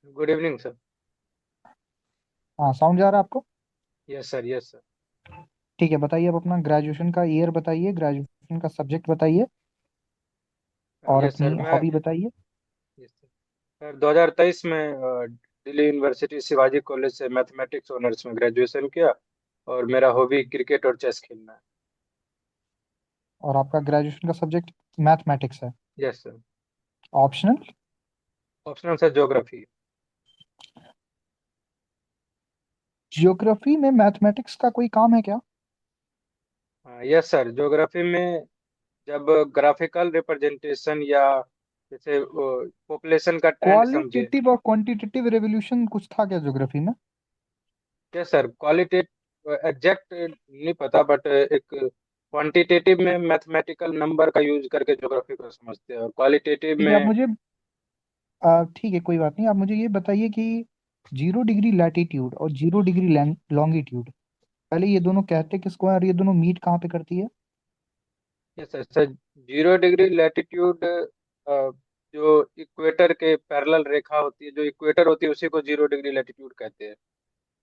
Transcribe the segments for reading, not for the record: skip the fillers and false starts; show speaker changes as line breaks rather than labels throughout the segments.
Good evening sir.
हाँ, sound जा रहा है आपको?
Yes sir, yes sir.
ठीक है, बताइए। आप अपना ग्रेजुएशन का ईयर बताइए, ग्रेजुएशन का सब्जेक्ट बताइए, और
यस सर
अपनी
मैं
हॉबी बताइए।
यस सर 2023 में दिल्ली यूनिवर्सिटी शिवाजी कॉलेज से मैथमेटिक्स ऑनर्स में ग्रेजुएशन किया। और मेरा हॉबी क्रिकेट और चेस खेलना है।
और आपका ग्रेजुएशन का सब्जेक्ट मैथमेटिक्स है?
Yes sir.
Optional?
Optional sir geography.
Geography में मैथमेटिक्स का कोई काम है क्या?
यस सर, ज्योग्राफी में जब ग्राफिकल रिप्रेजेंटेशन या जैसे पॉपुलेशन का ट्रेंड समझिए।
क्वालिटेटिव और क्वांटिटेटिव रेवोल्यूशन कुछ था क्या ज्योग्राफी में?
यस सर, क्वालिटेटिव एग्जैक्ट नहीं पता, बट एक क्वांटिटेटिव में मैथमेटिकल नंबर का यूज करके ज्योग्राफी को समझते हैं, और क्वालिटेटिव
ठीक है, आप
में।
मुझे ठीक है, कोई बात नहीं। आप मुझे ये बताइए कि 0 डिग्री लैटिट्यूड और 0 डिग्री लॉन्गिट्यूड, पहले ये दोनों कहते किसको है और ये दोनों मीट कहाँ पे करती है?
Yes sir sir, 0 degree latitude जो इक्वेटर के पैरेलल रेखा होती है, जो इक्वेटर होती है उसी को 0 डिग्री लैटिट्यूड कहते हैं।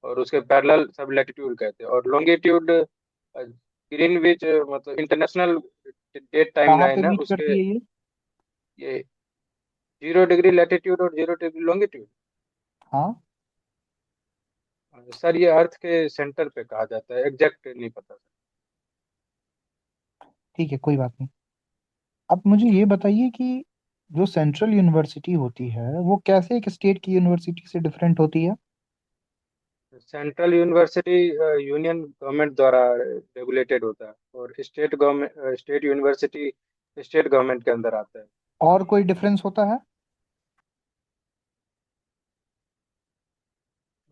और उसके पैरेलल सब लैटिट्यूड कहते हैं। और लॉन्गिट्यूड ग्रीनविच मतलब इंटरनेशनल डेट टाइम
कहाँ पे
लाइन है
मीट
उसके।
करती है ये?
ये 0 डिग्री लैटिट्यूड और 0 डिग्री लॉन्गिट्यूड।
हाँ।
सर ये अर्थ के सेंटर पे कहा जाता है, एग्जैक्ट नहीं पता सर।
ठीक है, कोई बात नहीं। अब मुझे ये बताइए कि जो सेंट्रल यूनिवर्सिटी होती है वो कैसे एक स्टेट की यूनिवर्सिटी से डिफरेंट होती है?
सेंट्रल यूनिवर्सिटी यूनियन गवर्नमेंट द्वारा रेगुलेटेड होता है, और state government state university state government के अंदर आता है।
और कोई डिफरेंस होता है?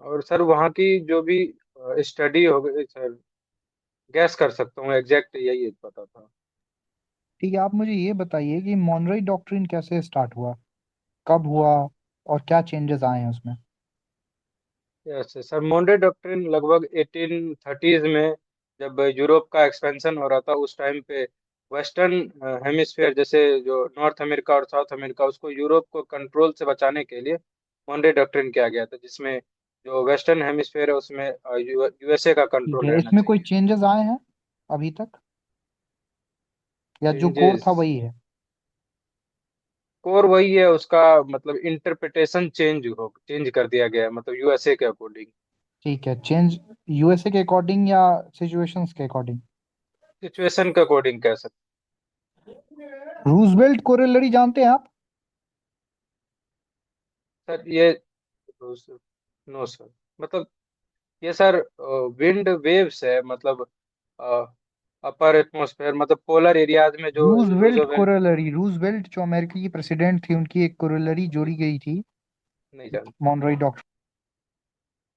और सर वहाँ की जो भी स्टडी हो गई सर, गैस कर सकता हूँ, एग्जैक्ट यही पता था।
ठीक है, आप मुझे ये बताइए कि मॉनरोई डॉक्ट्रिन कैसे स्टार्ट हुआ, कब हुआ, और क्या चेंजेस आए हैं उसमें?
यस सर, मोंडे डॉक्ट्रिन लगभग 1830s में, जब यूरोप का एक्सपेंशन हो रहा था उस टाइम पे, वेस्टर्न हेमिस्फीयर जैसे जो नॉर्थ अमेरिका और साउथ अमेरिका, उसको यूरोप को कंट्रोल से बचाने के लिए मोंडे डॉक्ट्रिन किया गया था, जिसमें जो वेस्टर्न हेमिस्फीयर है उसमें यूएसए का
ठीक
कंट्रोल
है,
रहना
इसमें कोई
चाहिए।
चेंजेस आए हैं अभी तक, या जो कोर
चेंजेस,
था वही है?
कोर वही है, उसका मतलब इंटरप्रिटेशन चेंज कर दिया गया है, मतलब यूएसए के अकॉर्डिंग।
ठीक है, चेंज यूएसए के अकॉर्डिंग या सिचुएशंस के अकॉर्डिंग?
सिचुएशन के अकॉर्डिंग कह सकते
रूजवेल्ट कोरेलरी जानते हैं आप?
हैं। सर ये, नो सर, मतलब ये सर विंड वेव्स है, मतलब अपर एटमॉस्फेयर, मतलब पोलर एरियाज में जो
रूजवेल्ट
रोजोवेल्ट।
कोरेलरी, रूजवेल्ट जो अमेरिका की प्रेसिडेंट थी, उनकी एक कोरेलरी जोड़ी गई थी
नहीं जानते।
Monroe doctrine.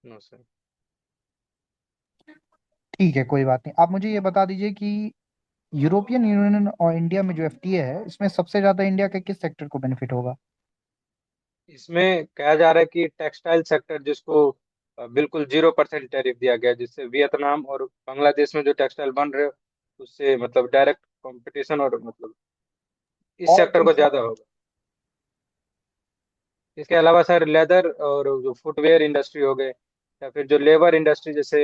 No sir.
ठीक है, कोई बात नहीं। आप मुझे ये बता दीजिए कि यूरोपियन यूनियन और इंडिया में जो एफटीए है, इसमें सबसे ज्यादा इंडिया के किस सेक्टर को बेनिफिट होगा?
इसमें कहा जा रहा है कि टेक्सटाइल सेक्टर, जिसको बिल्कुल 0% टैरिफ दिया गया है, जिससे वियतनाम और बांग्लादेश में जो टेक्सटाइल बन रहे हैं उससे मतलब डायरेक्ट कंपटीशन, और मतलब इस
और
सेक्टर
कोई
को ज्यादा होगा। इसके अलावा सर लेदर और जो फुटवेयर इंडस्ट्री हो गए, या फिर जो लेबर इंडस्ट्री जैसे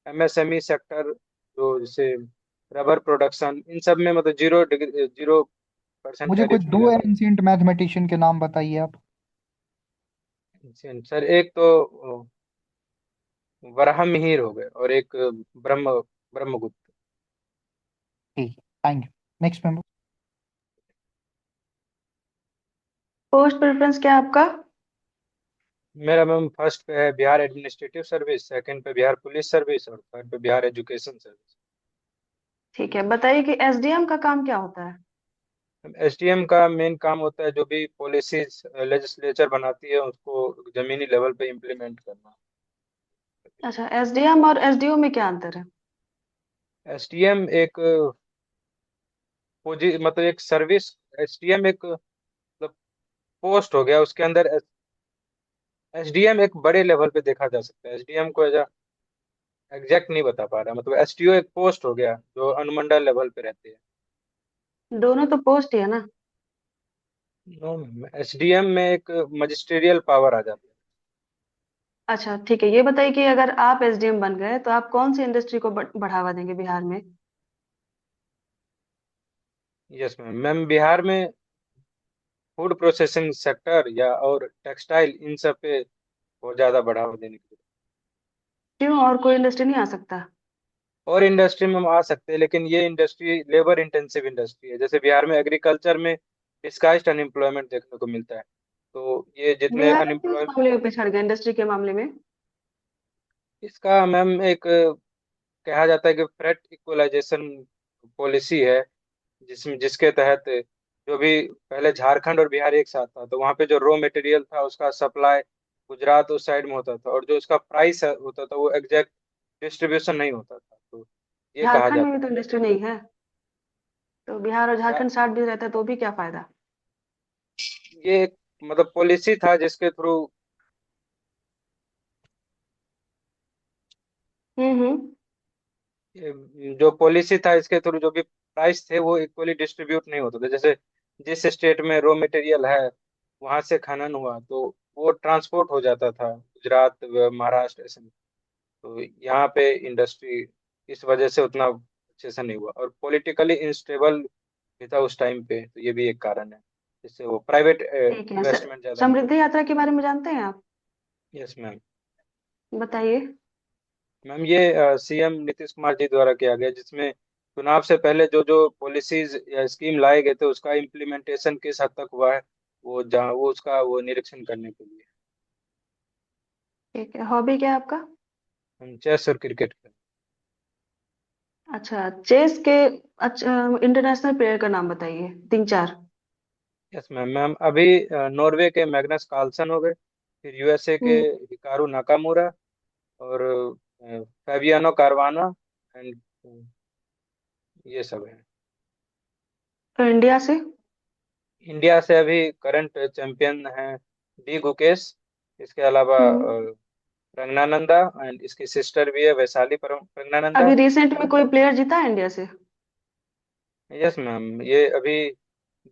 एमएसएमई सेक्टर, जो जैसे रबर प्रोडक्शन, इन सब में मतलब 0%
मुझे कोई
टैरिफ
दो
मिलेगा।
एंशियंट मैथमेटिशियन के नाम बताइए आप।
सर एक तो वराह मिहिर हो गए, और एक ब्रह्मगुप्त।
ठीक है, thank you. Next member.
Post preference क्या है आपका? मेरा मैम फर्स्ट पे है बिहार एडमिनिस्ट्रेटिव सर्विस, सेकंड पे बिहार पुलिस सर्विस, और थर्ड पे बिहार एजुकेशन सर्विस।
ठीक है, बताइए कि एसडीएम का काम क्या होता है।
एसडीएम का मेन काम होता है जो भी पॉलिसीज लेजिस्लेचर बनाती है उसको जमीनी लेवल पे इम्प्लीमेंट करना।
अच्छा, एसडीएम और एसडीओ में क्या अंतर है।
एसडीएम एक मतलब एक सर्विस, एसडीएम एक मतलब पोस्ट हो गया, उसके अंदर एसडीएम एक बड़े लेवल पे देखा जा सकता है। एसडीएम को एग्जैक्ट नहीं बता पा रहा, मतलब एसटीओ एक पोस्ट हो गया जो अनुमंडल लेवल पे रहती है।
दोनों तो पोस्ट ही है ना।
नो मैम, एसडीएम में एक मजिस्ट्रियल पावर आ जाती है।
अच्छा ठीक है, ये बताइए कि अगर आप एसडीएम बन गए तो आप कौन सी इंडस्ट्री को बढ़ावा देंगे बिहार में?
Yes ma'am. मैम बिहार में फूड प्रोसेसिंग सेक्टर या और टेक्सटाइल, इन सब पे बहुत ज़्यादा बढ़ावा देने के लिए।
क्यों, और कोई इंडस्ट्री नहीं आ सकता?
और इंडस्ट्री में हम आ सकते हैं, लेकिन ये इंडस्ट्री लेबर इंटेंसिव इंडस्ट्री है। जैसे बिहार में एग्रीकल्चर में डिस्गाइज्ड अनएम्प्लॉयमेंट देखने को मिलता है। तो ये जितने
बिहार किस
अनएम्प्लॉय,
मामले में पिछड़ गया इंडस्ट्री के मामले में?
इसका मैम एक कहा जाता है कि फ्रेट इक्वलाइजेशन पॉलिसी है, जिसके तहत जो भी पहले झारखंड और बिहार एक साथ था, तो वहाँ पे जो रॉ मटेरियल था उसका सप्लाई गुजरात उस साइड में होता था, और जो उसका प्राइस होता था वो एग्जैक्ट डिस्ट्रीब्यूशन नहीं होता था। तो ये कहा
झारखंड में भी
जाता
तो इंडस्ट्री नहीं है, तो बिहार और
है।
झारखंड साथ भी रहता तो भी क्या फायदा?
ये एक मतलब पॉलिसी था जिसके थ्रू,
हम्म।
जो पॉलिसी था इसके थ्रू जो भी प्राइस थे वो इक्वली डिस्ट्रीब्यूट नहीं होते थे। जैसे जिस स्टेट में रॉ मटेरियल है वहां से खनन हुआ तो वो ट्रांसपोर्ट हो जाता था गुजरात महाराष्ट्र ऐसे में। तो यहाँ पे इंडस्ट्री इस वजह से उतना अच्छे से नहीं हुआ, और पॉलिटिकली इंस्टेबल भी था उस टाइम पे, तो ये भी एक कारण है जिससे वो प्राइवेट
ठीक है सर,
इन्वेस्टमेंट ज्यादा नहीं कर
समृद्धि यात्रा के बारे में जानते हैं आप?
पाए। Yes ma'am.
बताइए।
मैम ये सीएम नीतीश कुमार जी द्वारा किया गया, जिसमें चुनाव से पहले जो जो पॉलिसीज या स्कीम लाए गए थे उसका इम्प्लीमेंटेशन किस हद तक हुआ है, वो जहाँ वो उसका वो निरीक्षण करने के लिए।
ठीक है, हॉबी क्या है आपका?
हम चेस और क्रिकेट खेलते
अच्छा, चेस के अच्छा इंटरनेशनल प्लेयर का नाम बताइए, तीन चार।
हैं। Yes ma'am. मैम अभी नॉर्वे के मैग्नस कार्लसन हो गए, फिर यूएसए के
हम्म।
हिकारू नाकामुरा, और फैबियानो कारवाना, एंड ये सब है।
तो इंडिया से?
इंडिया से अभी करंट चैंपियन हैं डी गुकेश, इसके अलावा
हम्म।
प्रज्ञानंदा, एंड इसकी सिस्टर भी है वैशाली प्रज्ञानंदा।
अभी रिसेंट में कोई प्लेयर जीता है इंडिया से?
Yes ma'am. ये अभी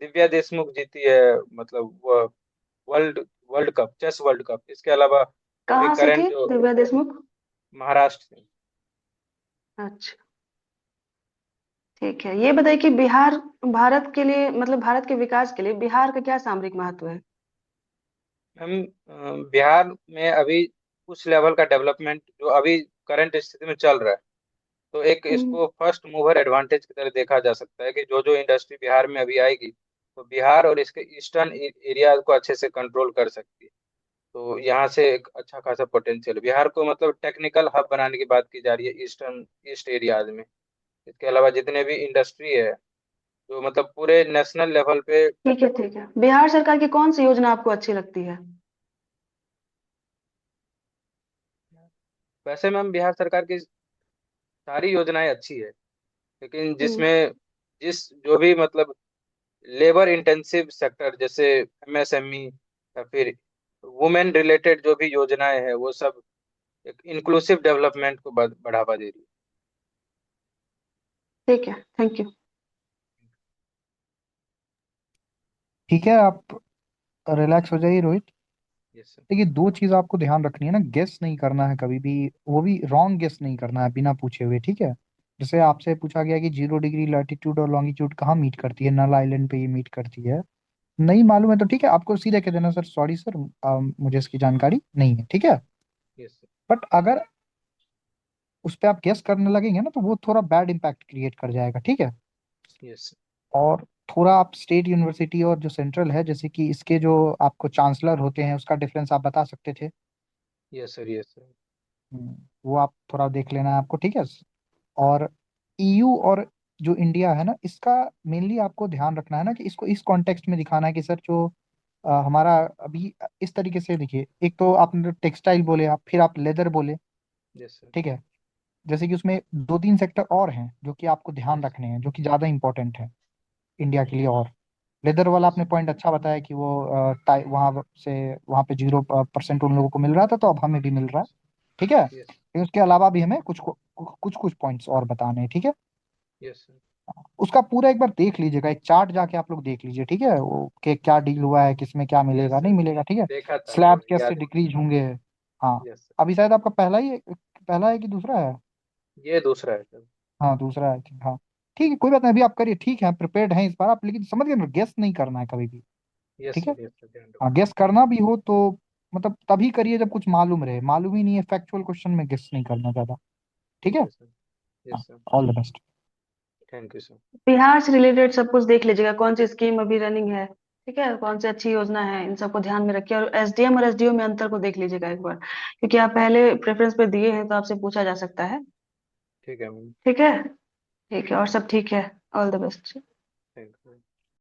दिव्या देशमुख जीती है, मतलब वो world world cup, chess world cup. इसके अलावा अभी
कहाँ से थी
करंट जो
दिव्या देशमुख?
महाराष्ट्र से।
अच्छा ठीक है, ये बताइए कि बिहार भारत के लिए, मतलब भारत के विकास के लिए बिहार का क्या सामरिक महत्व है?
मैम बिहार में अभी उस लेवल का डेवलपमेंट जो अभी करंट स्थिति में चल रहा है, तो एक
हम्म।
इसको फर्स्ट मूवर एडवांटेज की तरह देखा जा सकता है कि जो जो इंडस्ट्री बिहार में अभी आएगी तो बिहार और इसके ईस्टर्न एरिया को अच्छे से कंट्रोल कर सकती है। तो यहाँ से एक अच्छा खासा पोटेंशियल बिहार को, मतलब टेक्निकल हब बनाने की बात की जा रही है ईस्ट एरियाज में। इसके अलावा जितने भी इंडस्ट्री है जो मतलब पूरे नेशनल लेवल पे।
ठीक है ठीक है, बिहार सरकार की कौन सी योजना आपको अच्छी लगती है?
वैसे मैम बिहार सरकार की सारी योजनाएं अच्छी है, लेकिन
हम्म।
जिसमें जिस जो भी मतलब लेबर इंटेंसिव सेक्टर जैसे एमएसएमई या फिर वुमेन रिलेटेड जो भी योजनाएं हैं वो सब एक इंक्लूसिव डेवलपमेंट को बढ़ावा दे रही
ठीक है, थैंक यू।
ठीक है, आप रिलैक्स हो जाइए रोहित।
है। Yes sir.
देखिए, दो चीज आपको ध्यान रखनी है ना, गेस नहीं करना है कभी भी, वो भी रॉन्ग गेस नहीं करना है बिना पूछे हुए, ठीक है। जैसे आपसे पूछा गया कि 0 डिग्री लैटिट्यूड और लॉन्गिट्यूड कहाँ मीट करती है, नल आइलैंड पे ये मीट करती है। नहीं मालूम है तो ठीक है, आपको सीधे कह देना, सर सॉरी सर, मुझे इसकी जानकारी नहीं है, ठीक है।
Yes sir.
बट अगर उस पर आप गेस करने लगेंगे ना तो वो थोड़ा बैड इम्पैक्ट क्रिएट कर जाएगा, ठीक है।
यस
और थोड़ा आप स्टेट यूनिवर्सिटी और जो सेंट्रल है, जैसे कि इसके जो आपको चांसलर होते हैं उसका डिफरेंस आप बता सकते थे।
Yes sir. Yes sir.
वो आप थोड़ा देख लेना है आपको, ठीक है। और ईयू और जो इंडिया है ना, इसका मेनली आपको ध्यान रखना है ना कि इसको इस कॉन्टेक्स्ट में दिखाना है कि सर जो हमारा अभी इस तरीके से देखिए, एक तो आपने टेक्सटाइल बोले, आप फिर आप लेदर बोले,
यस सर।
ठीक है। जैसे कि उसमें दो तीन सेक्टर और हैं जो कि आपको ध्यान
यस
रखने हैं, जो कि ज़्यादा इंपॉर्टेंट है इंडिया के लिए। और लेदर वाला
यस
आपने पॉइंट अच्छा बताया कि वो वहाँ से, वहाँ पे 0% उन लोगों को मिल रहा था, तो अब हमें भी मिल रहा है, ठीक है।
यस
लेकिन उसके अलावा भी हमें कुछ कुछ पॉइंट्स और बताने हैं, ठीक है।
Yes sir.
उसका पूरा एक बार देख लीजिएगा, एक चार्ट जाके आप लोग देख लीजिए, ठीक है, वो कि क्या डील हुआ है, किसमें क्या
यस
मिलेगा नहीं
सर।
मिलेगा, ठीक है।
देखा था
स्लैब
वो
कैसे
याद है।
डिक्रीज होंगे, हाँ,
यस सर।
अभी शायद आपका पहला है कि दूसरा है?
ये दूसरा है सर।
हाँ, दूसरा है हाँ। ठीक है, कोई बात नहीं, अभी आप करिए, ठीक है, प्रिपेयर्ड हैं इस बार आप, लेकिन समझ गए ना, गेस नहीं करना है कभी भी।
यस
ठीक है।
सर, यस सर, ध्यान
हाँ,
रखूंगा।
गेस करना भी हो तो मतलब तभी करिए जब कुछ मालूम रहे, मालूम ही नहीं है फैक्चुअल क्वेश्चन में गेस नहीं करना ज्यादा। ठीक है।
Okay sir.
हाँ,
yes sir.
All the best.
Thank you sir.
Bihar से रिलेटेड सब कुछ देख लीजिएगा, कौन सी स्कीम अभी रनिंग है, ठीक है, कौन सी अच्छी योजना है, इन सबको ध्यान में रखिए। और एसडीएम और एसडीओ में अंतर को देख लीजिएगा एक बार, क्योंकि आप पहले प्रेफरेंस पे दिए हैं तो आपसे पूछा जा सकता है।
ठीक है मैम।
ठीक है। ठीक है, और सब ठीक है। All the best.
Thank you.